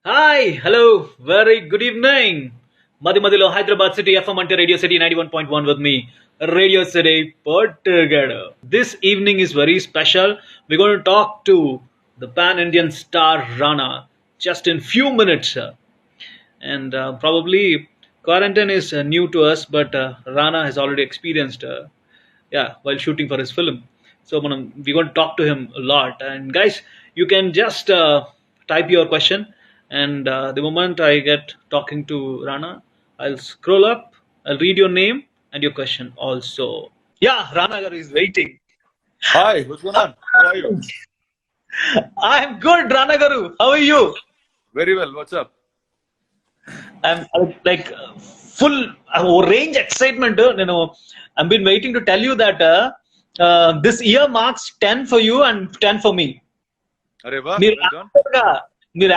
Hi, hello, very good evening. Madhilo, Hyderabad City, FM Ante Radio City 91.1 with me, Radio City Portugal. This evening is very special. We're going to talk to the pan Indian star Rana just in few minutes. And probably quarantine is new to us, but Rana has already experienced, while shooting for his film. So we're going to talk to him a lot. And guys, you can just type your question, and the moment I get talking to Rana, I'll scroll up, I'll read your name and your question also. Yeah, Rana Garu is waiting. Hi, what's going on? How are you? I'm good, Rana Garu. How are you? Very well. What's up? I'm like full range excitement. I've been waiting to tell you that this year marks 10 for you and 10 for me. Arey wah, మీరు well done.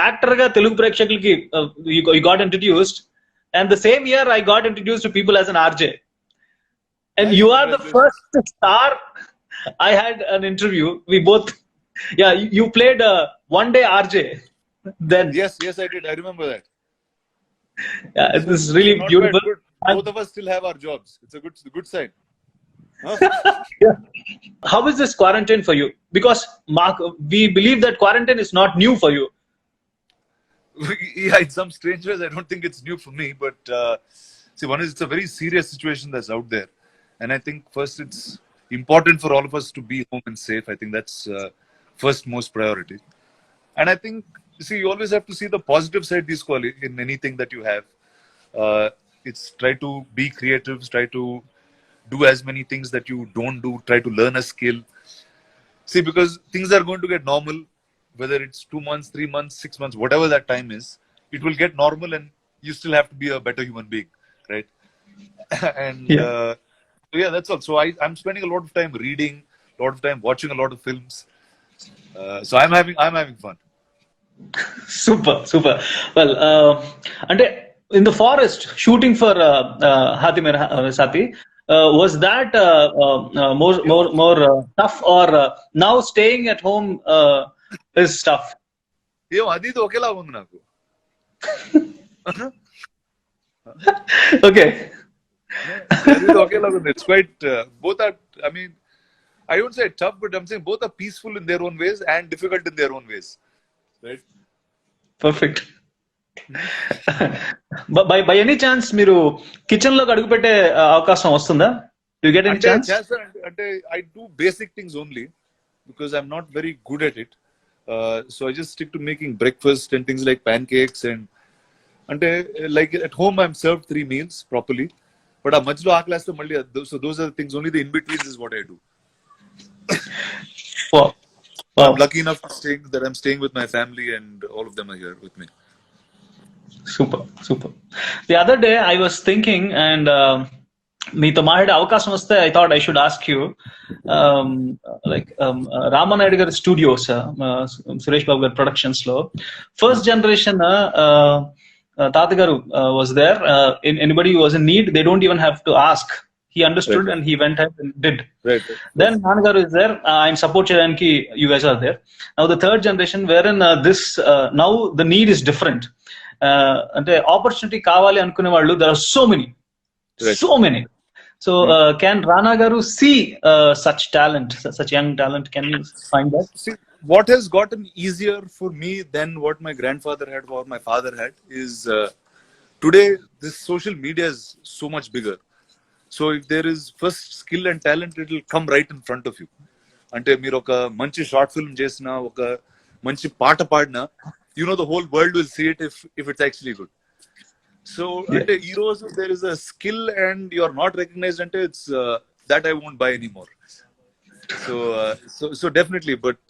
Actor గా తెలుగు ప్రేక్షకులకి you got introduced, and the same year I got introduced to people as an RJ, and you are the first star I had an interview. We both, yeah, you played one day RJ then. Yes, I did. I remember that. Yeah, it was really Not beautiful. bad, good. Both of us still have our jobs. It's a good sign. Huh? Yeah. How is this quarantine for you? Because Mark, we believe that quarantine is not new for you. Yeah, in some strange ways, I don't think it's new for me. But see, one is it's a very serious situation that's out there, and I think first it's important for all of us to be home and safe. I think that's first most priority. And I think, see, you always have to see the positive side this in anything that you have. It's try to be creative, try to do as many things that you don't do, try to learn a skill. See, because things are going to get normal, whether it's 2 months, 3 months, 6 months, whatever that time is, it will get normal and you still have to be a better human being, right? And Yeah. so yeah, that's all. So I'm spending a lot of time reading, a lot of time watching a lot of films. So I'm having fun. Super. Well, and in the forest, shooting for Hathi Mera Sati, was that more tough, or now staying at home is tough? ఏం అది ఇది ఒకేలా ఉంది నాకు. Okay. అది ఇది ఒకేలా ఉంది. It's quite both are. I mean, I won't say tough, but I'm saying both are peaceful in their own ways and difficult in their own ways, right? Perfect. By any chance మీరు kitchen లోకి అడుగు పెట్టే అవకాశం వస్తుందా? Do you get any అంటే chance? అంటే I do basic things only because I'm not very good at it. So I just stick to making breakfast and things like pancakes and అంటే like at home I'm served 3 meals properly. But ఆ మధ్యలో ఆకలేస్తే మళ్ళీ so those are the things, only the in betweens is what I do. Wow. I'm lucky enough that I'm staying with my family and all of them are here with me. Super. The other day I was thinking, and మీతో మాట్లాడే అవకాశం వస్తే I thought I should ask you, Ramanaidu గారి studios, Suresh Babu గారి productions లో first generation తాతగారు was there. Anybody who was in need, they don't even have to ask. He understood, Right. and he went ahead and did. Right. Then Nannagaru is there. I'm support cheyadaniki you guys are there. Now the third generation, wherein this now the need is different. Ante opportunity kavali anukune vallu, there are Right. so many. So can Rana Garu see such talent, such young talent? Can you find that? See, what has gotten easier for me than what my grandfather had or my father had is today this social media is so much bigger. So if there is first skill and talent, it will come right in front of you. అంటే మీరు ఒక మంచి short film చేసినా, ఒక మంచి పాట పాడినా, you know the whole world will see it if it's actually good. So అంటే ఈ రోజు there is a skill and you are not recognized, అంటే it's that I won't buy anymore. So definitely, but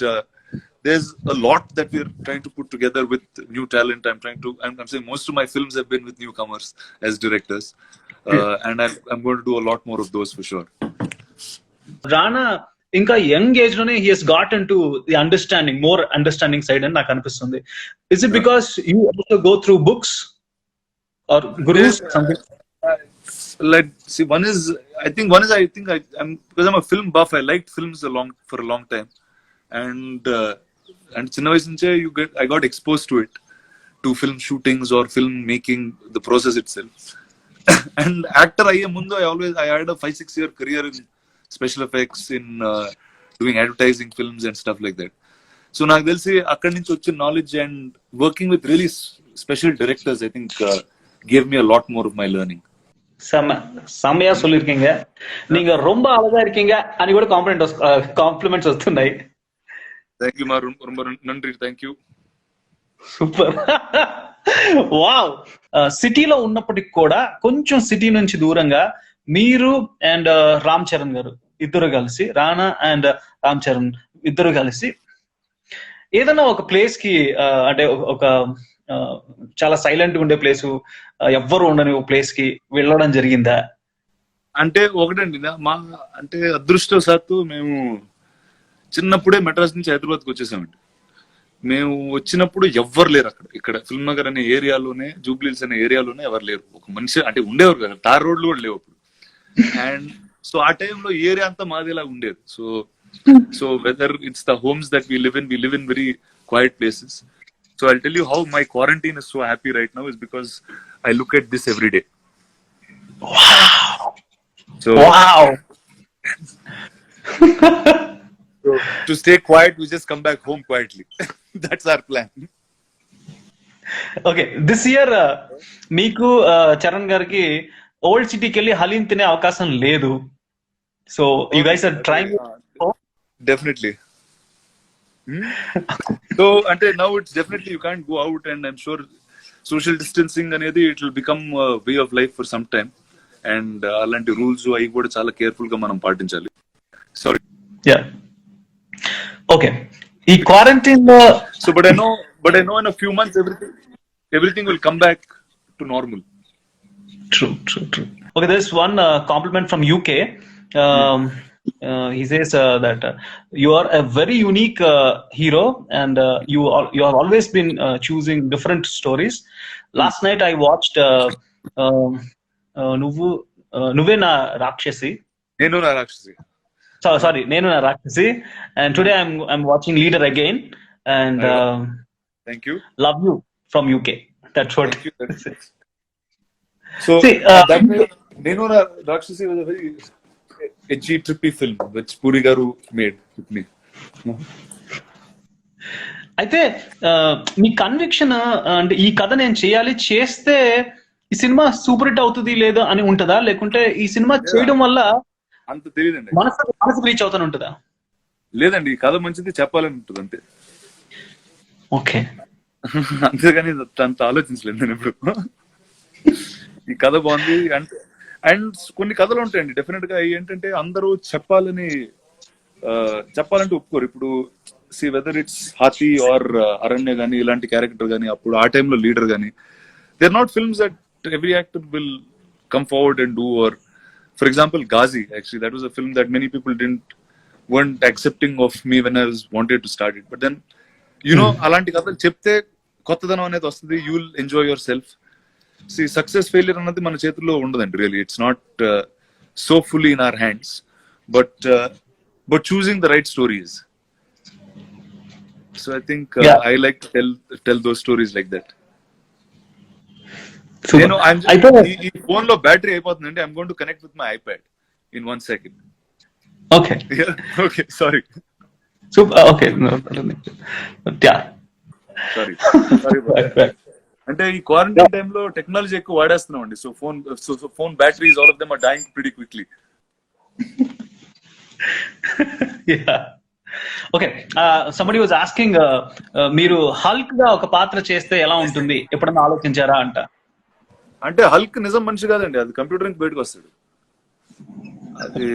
there's a lot that we're trying to put together with new talent. I'm saying most of my films have been with newcomers as directors, and I'm going to do a lot more of those for sure. Rana ఇంకా young age లోనే he has got into the more understanding side అని నాకు అనిపిస్తుంది. Is it because you also go through books or gurus, something? Like, see, I think I'm because I'm a film buff. I liked films for a long time, and చిన్న వయసు నుంచే I got exposed to it. to film shootings or film making, the process itself. And actor ayye mundu, I had a 5-6 year career in special effects, in doing advertising films and stuff like that. So నాకు తెలిసి అక్కడి నుంచి వచ్చిన knowledge and working with really special directors, I think gave me a lot more of my learning. செம்மையா சொல்லிருக்கீங்க. நீங்க ரொம்ப அழகா இருக்கீங்க అని కూడా காம்ப்ளிமெண்ட்ஸ் వస్తున్నాయి. థ్యాంక్ యూ మా, ரொம்ப நன்றி, థ్యాంక్ యూ. సూపర్. వావ్. సిటీలో ఉన్నప్పటికి కూడా కొంచెం సిటీ నుంచి దూరంగా మీరు అండ్ రామ్ చరణ్ గారు ఇద్దరు కలిసి, రానా అండ్ రామ్ చరణ్ ఇద్దరు కలిసి ఏదైనా ఒక ప్లేస్ కి, అంటే ఒక చాలా సైలెంట్ గా ఉండే ప్లేస్, ఎవ్వరు ఉండని ఒక ప్లేస్ కి వెళ్ళడం జరిగిందా? అంటే ఒకటండి, అంటే అదృష్టవశాత్తు మేము చిన్నప్పుడే మెడ్రాస్ నుంచి హైదరాబాద్కి వచ్చేసామండి. మేము వచ్చినప్పుడు ఎవ్వరు లేరు అక్కడ. ఇక్కడ ఫిల్మ్ నగర్ అనే ఏరియాలోనే, జూబ్లీహిల్స్ అనే ఏరియాలోనే ఎవరు లేరు. ఒక మనిషి అంటే ఉండేవారు కదా, తార్ రోడ్లు కూడా లేవు అప్పుడు. అండ్ సో ఆ టైంలో ఏరియా అంతా మాదిలా ఉండేది. So whether it's the homes that we live in very quiet places. So I'll tell you how my quarantine is so happy right now is because I look at this every day. Wow. So to stay quiet, we just come back home quietly. That's our plan. Okay, this year మీకు చరణ్ గారికి old సిటీకి వెళ్ళి హలీం తినే అవకాశం లేదు. So you guys are trying. Definitely. So until now it's definitely you can't go out, and I'm sure social distancing అనేది it will become a way of life for some time, and అలాంటి rules అవి కూడా చాలా careful గా మనం పాటించాలి. Sorry. Yeah. Okay, ఈ quarantine లో so but I know in a few months everything will come back to normal. True. Okay, there's one compliment from UK. He says that you are a very unique hero, and you have always been choosing different stories. Last night I watched Nuve Na Rakshasi. Nenu Na Rakshasi. Sorry, Nenu Na Rakshasi. And today I'm watching Leader again, and thank you. Love you from UK. That's what. Thank you. So see, that Nenu Na Rakshasi was a very edgy, trippy film which Puri Garu made with me. అయితే మీ conviction అంటే ఈ కథ నేను చేయాలి, చేస్తే ఈ cinema super hit అవుతుంది లేదా అని ఉంటుందా, లేకుంటే ఈ సినిమా చేయడం వల్ల అంత తెలియదండి, మనసు రీచ్ అవుతాను ఉంటుందా? లేదండి, ఈ కథ మంచిది చెప్పాలని ఉంటుంది అంతే. ఓకే, అంతేగాని అంత ఆలోచించలేదు నేను ఇప్పుడు. ఈ కథ బాగుంది అంటే, అండ్ కొన్ని కథలు ఉంటాయండి డెఫినెట్ గా ఏంటంటే అందరూ చెప్పాలంటే ఒప్పుకోరు. ఇప్పుడు సి వెదర్ ఇట్స్ హాతి ఆర్ అరణ్య గానీ, ఇలాంటి క్యారెక్టర్ గానీ, అప్పుడు ఆ టైంలో లీడర్ గానీ, they are not films that every actor will come forward and do. Or for example Ghazi, actually that was a film that many people weren't accepting of me when I was wanted to start it, but then అలాంటి కథలు చెప్తే కొత్తదనం అనేది వస్తుంది. You will enjoy your self. See, success failure అన్నది మన చేతుల్లో ఉండదండి. Really it's not so fully in our hands, but choosing the right stories. So I think I like to tell those stories like that. నేను ఈ phone లో battery అయిపోతుందండి. I'm going to connect with my iPad in 1 second. Okay okay, sorry. Okay, sorry. అంటే ఈ quarantine టైంలో technology ఎక్కువ వాడేస్తున్నాం అండి. So phone batteries all of them are dying pretty quickly. Okay, somebody was asking, మీరు Hulk గా ఒక పాత్ర చేస్తే ఎలా ఉంటుంది, ఎప్పుడన్నా ఆలోచించారా అంట. అంటే హల్క్ నిజం మనిషి కాదండి, అది కంప్యూటర్ నుంచి బయటకు వస్తాడు. అది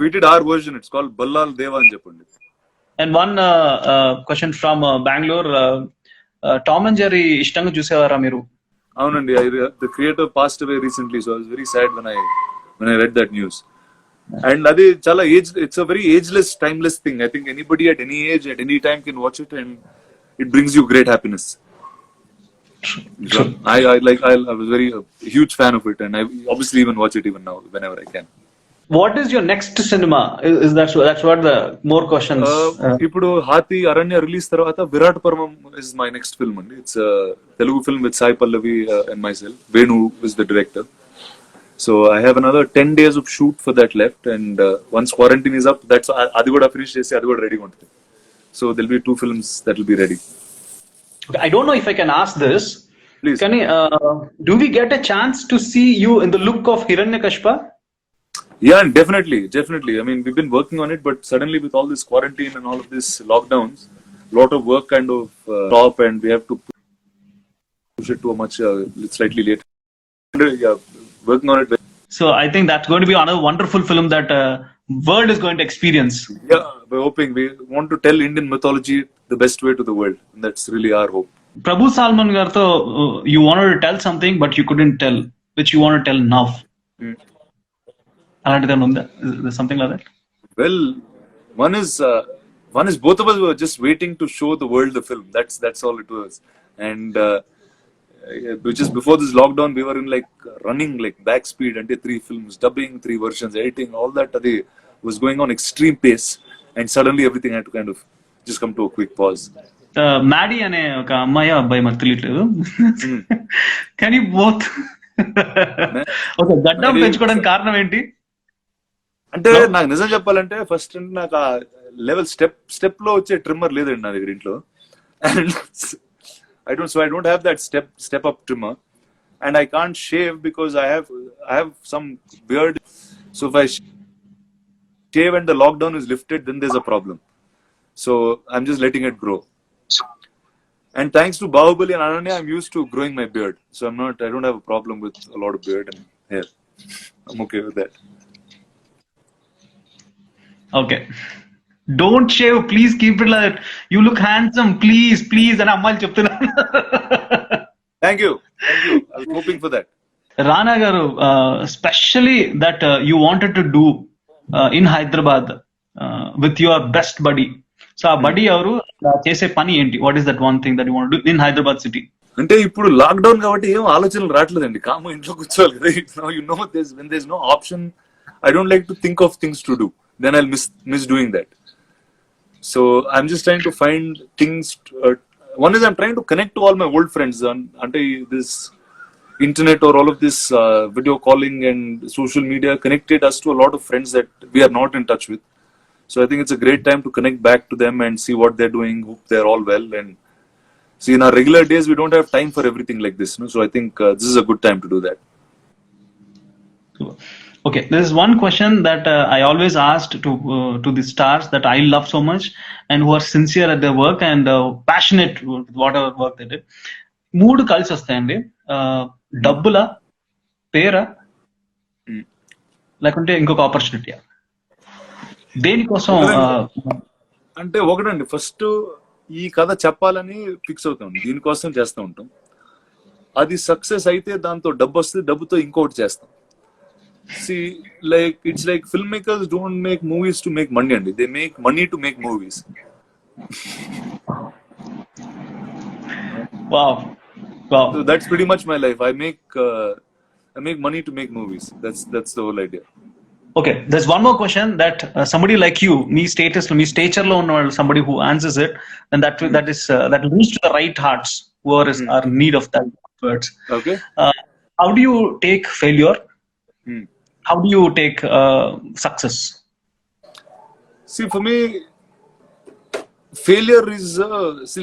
we did our version, it's called Ballal Deva అని చెప్పండి. And one question from Bangalore, Tom and Jerry ఇష్టంగా చూసేవారా మీరు? అవునండి, the creator passed away recently, so I was very sad when I read that news. And అది చాలా it's a very ageless, timeless thing. I think anybody at any age, at any time can watch it, and it brings you great happiness. So I was very huge fan of it, and I obviously even watch it even now whenever I can. What is your next cinema? Is that's what the more questions? ఇప్పుడు హాతి అరణ్య release తర్వాత విరాట్ పర్వం is my next film అండి. It's Telugu film with Sai Pallavi and my self. Venu is the director. So I have another 10 days of shoot for that left, and once quarantine is up, that's adi kuda finish chesi adi kuda ready untadi. So there'll be 2 films that will be ready. Okay, I don't know if I can ask this. Please. Can do we get a chance to see you in the look of Hiranyakashipa? Yeah, definitely. I mean, we've been working on it, but suddenly with all this quarantine and all of this lockdowns, lot of work kind of stop, and we have to push it to a much slightly later. Yeah, working on it. So I think that's going to be another wonderful film that world is going to experience. Yeah, we're hoping. We want to tell Indian mythology the best way to the world, and that's really our hope. Prabhu Salman gartho you wanted to tell something but you couldn't tell, which you want to tell now. Alantidan unda? Is there something like that? Well, one is both of us were just waiting to show the world the film. That's all it was. And just before this lockdown, we were in like running like back speed until 3 films, dubbing, 3 versions, editing, all that was going on extreme pace. And suddenly everything had to kind of just come to a quick pause. Maddy అనే ఒక అమ్మాయి అబ్బాయి మాకు తెలియట్లేదు. కానీ both ఒక గడ్డం పెంచుకోవడానికి కారణం ఏంటి అంటే నాకు నిజం చెప్పాలంటే ఫస్ట్ నాకు ఆ లెవెల్ స్టెప్ లో వచ్చే ట్రిమ్మర్ లేదండి నా దగ్గర ఇంట్లో. And I don't have that step up trimmer, and I can't shave because I have some beard. So if I shave and the lockdown is lifted, then there's a problem. So I'm just letting it grow. And thanks to Bahubali and Ananya, I'm used to growing my beard. So I don't have a problem with a lot of beard and hair. I'm okay with that. Okay. Don't shave, please keep it like that. You look handsome, please. And అమ్మాయిలు చెప్తున్నారు. Thank you. I was hoping for that. Rana garu, especially that you wanted to do in Hyderabad with your best buddy. So ఆ buddy ఎవరు చేసే పని ఏంటి? What is that one thing that you want to do in Hyderabad city? అంటే ఇప్పుడు lockdown కాబట్టి ఏం ఆలోచనలు రావట్లేదండి. కాము ఇంట్లో కూర్చోవాలి కదా. When there's no option, I don't like to think of things to do. Then I'll miss doing that. So I'm just trying to find things. One is I'm trying to connect to all my old friends. Ante this internet or all of this video calling and social media connected us to a lot of friends that we are not in touch with. So I think it's a great time to connect back to them and see what they're doing. Hope they're all well. And see, in our regular days, we don't have time for everything like this. No? So I think this is a good time to do that. Okay, there is one question that I always asked to the stars that I love so much and who are sincere at their work and passionate with whatever work they did. 3 కలిసి వస్తాయండి. డబ్బుల, పేరా, లేకుంటే ఇంకొక opportunity? దేనికోసం? అంటే ఒకటండి, first ఈ కథ చెప్పాలని ఫిక్స్ అవుతాం, దీనికోసం చేస్తూ ఉంటాం. అది సక్సెస్ అయితే దాంతో డబ్బు వస్తుంది, డబ్బుతో ఇంకోటి చేస్తాం. See, it's like filmmakers don't make movies to make money, and they make money to make movies. Wow. So that's pretty much my life. I make money to make movies. That's the whole idea. Okay, there's one more question that somebody like you, me stature lo unna somebody who answers it, and that reaches to the right hearts who are in need of that words. Okay. How do you take failure? How do you take success? See, for me, failure is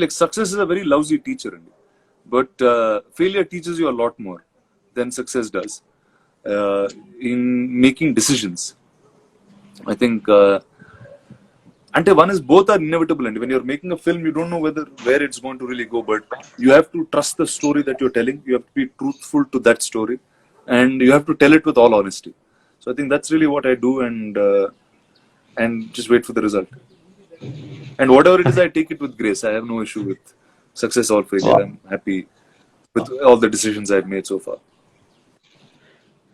like success is a very lousy teacher, but failure teaches you a lot more than success does in making decisions. I think, and one is both are inevitable, and when you're making a film, you don't know where it's going to really go, but you have to trust the story that you're telling. You have to be truthful to that story, and you have to tell it with all honesty. So I think that's really what I do, and just wait for the result. And whatever it is, I take it with grace. I have no issue with success or failure. I'm happy with all the decisions I've made so far.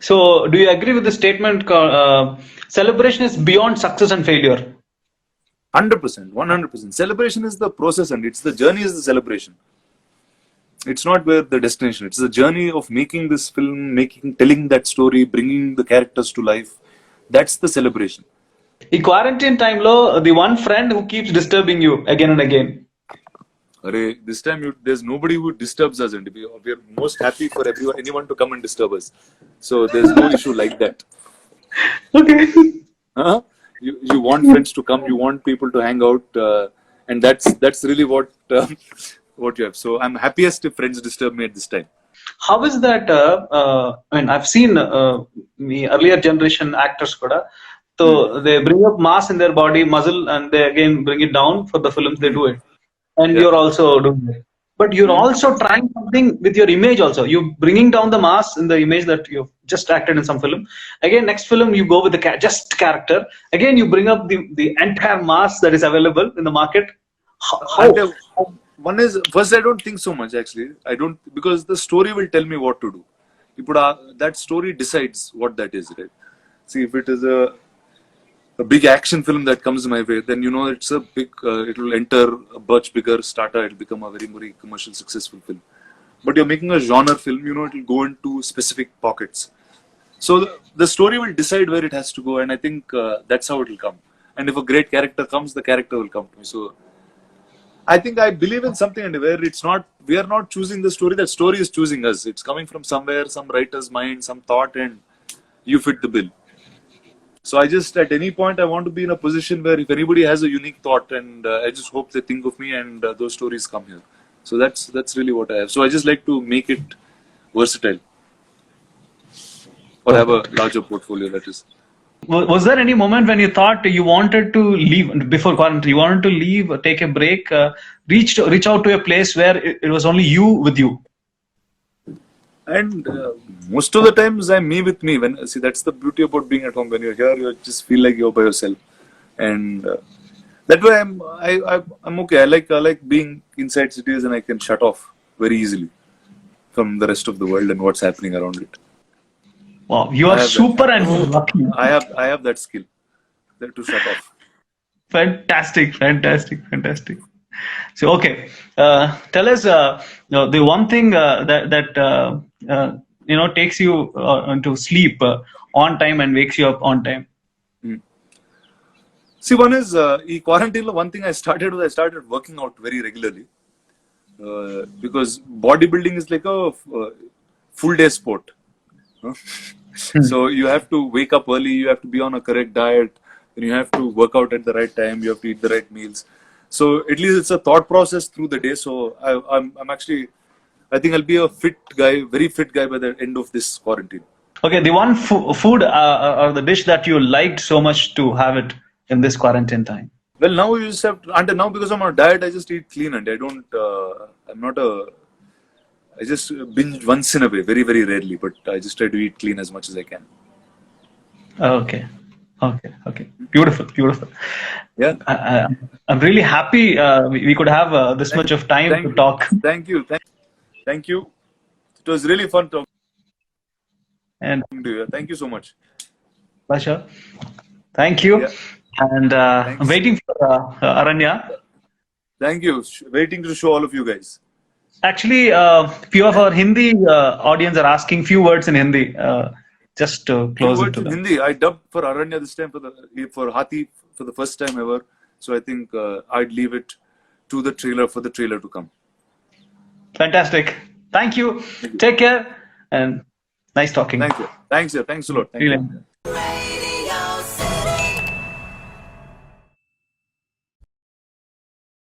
So, do you agree with the statement celebration is beyond success and failure? 100%, 100%. Celebration is the process, and it's the journey is the celebration. It's not where the destination. It's the journey of making this film, telling that story, bringing the characters to life, that's the celebration. ఈ quarantine టైంలో the one friend who keeps disturbing you again and again. Arey, this time there's nobody who disturbs us, and we are most happy for anyone to come and disturb us. So there's no issue like that. Okay. Huh? You want friends to come, you want people to hang out, and that's really what you have. So I'm happiest if friends disturb me at this time. How is that? I mean, I've seen the earlier generation actors kuda. So they bring up mass in their body, muscle, and they again bring it down for the films. They do it, and you're also doing it. But you're also trying something with your image. Also, you're bringing down the mass in the image that you've just acted in some film. Again, next film you go with the just character. Again, you bring up the entire mass that is available in the market. How? One is, first, I don't think so much actually. I don't, because the story will tell me what to do. That story decides what that is, right? See, if it is a big action film that comes my way, then it's a big, it will enter a much bigger strata. It will become a very, very commercial successful film. But you're making a genre film, it will go into specific pockets. So the story will decide where it has to go, and I think that's how it will come. And if a great character comes, the character will come to me. So I think I believe in something, and where we are not choosing the story, that story is choosing us. It's coming from somewhere, some writer's mind, some thought, and you fit the bill. So I just, at any point, I want to be in a position where if anybody has a unique thought, and I just hope they think of me, and those stories come here. So that's really what I have. So I just like to make it versatile, or have a larger portfolio, that is. Was there any moment when you thought you wanted to leave before quarantine? You wanted to leave, take a break, reach out to a place where it was only you with you? And most of the times I'm me with me. See, that's the beauty about being at home. When you're here, you just feel like you're by yourself, and that way I'm okay. I like being inside cities, and I can shut off very easily from the rest of the world and what's happening around it. Wow, you are super and lucky. I have that skill, to shut off. Fantastic. So okay, tell us the one thing that takes you to sleep on time and wakes you up on time. See, one is quarantine. One thing I started working out very regularly, because bodybuilding is like a full day sport. So you have to wake up early, you have to be on a correct diet, and you have to work out at the right time, you have to eat the right meals. So at least it's a thought process through the day. So I'm actually, I think I'll be a fit guy, very fit guy by the end of this quarantine. Okay, the one food or the dish that you liked so much to have it in this quarantine time. Well, now you just have to, until now, because I'm on a diet, I just eat clean, and I just binge once in a way, very, very rarely, but I just try to eat clean as much as I can. Okay. Beautiful. Yeah. I'm really happy we could have this much of time to talk. Thank you. It was really fun talking And to you. Thank you so much. Pleasure. Thank you. Yeah. And I'm waiting for Aranya. Thank you. Waiting to show all of you guys. Actually, few of our Hindi audience are asking few words in Hindi. Just to close it to them. Hindi. I dubbed for Aranya this time for Hathi for the first time ever. So I think I'd leave it to the trailer for the trailer to come. Fantastic. Thank you. Take care and nice talking. Thank you. Thanks a lot. Thank you.